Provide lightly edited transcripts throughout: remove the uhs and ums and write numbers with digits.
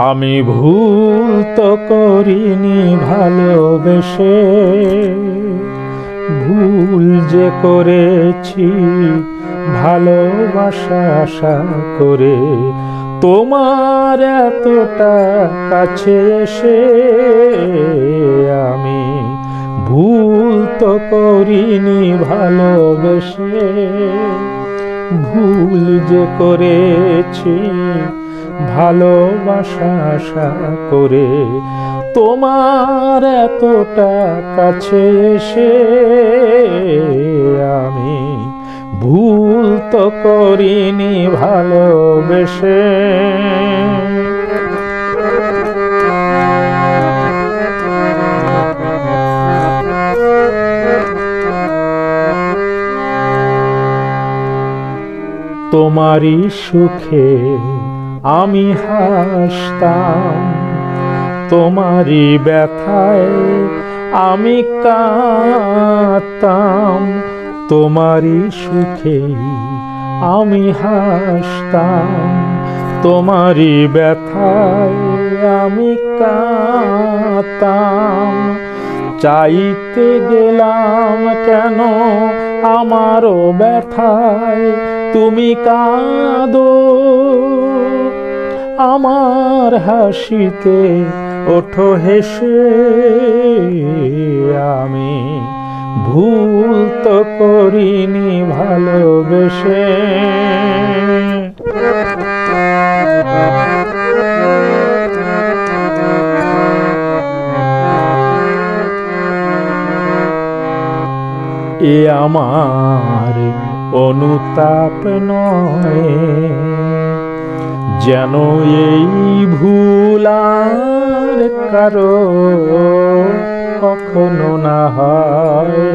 আমি ভুল তো করিনি ভালোবেসে, ভুল যে করেছি ভালোবাসা আশা করে। তোমার এতটা কাছে এসে আমি ভুল তো করিনি ভালোবেসে, ভুল যে করেছি ভালোবাসা আশা করে। তোমার এতটা কাছে এসে আমি ভুল তো করিনি ভালোবেসে। তোমারই সুখে আমি হাসতাম, তোমারই ব্যথায় আমি কাঁদতাম। তোমারই সুখে আমি হাসতাম, তোমারই ব্যথায় আমি কাঁদতাম। চাইতে গেলাম কেন আমারও ব্যথায় তুমি কাঁদো, আমার হাসিতে ওঠো হেসে। আমি ভুল তো করিনি ভালোবেসে। এ আমার অনুতাপ নয়, যেন এই ভুল আর কারো কখনো না হয়।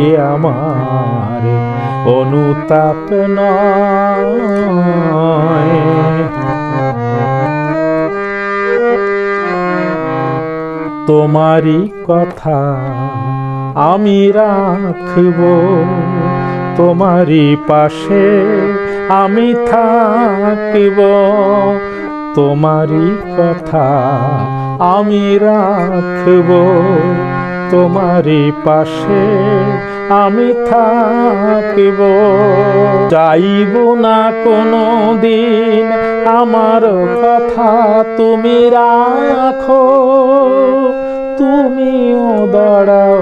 এ আমার অনুতাপ নয়। তোমারই কথা আমি রাখব, তোমারই পাশে আমি থাকিব। তোমারই কথা আমি রাখব, তোমারই পাশে আমি থাকিব। চাইব না কোনো দিন আমার কথা তুমি রাখো, তুমিও দাঁড়াও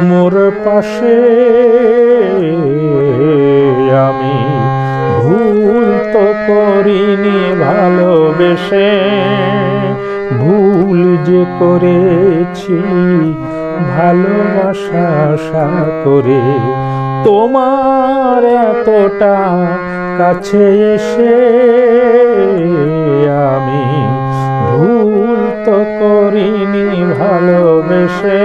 মোর পাশে। আমি ভুল তো করিনি ভালোবেসে, ভুল যে করেছি ভালোবাসা আশা করে। তোমার এতটা কাছে এসে আমি ভুল তো করিনি ভালোবেসে।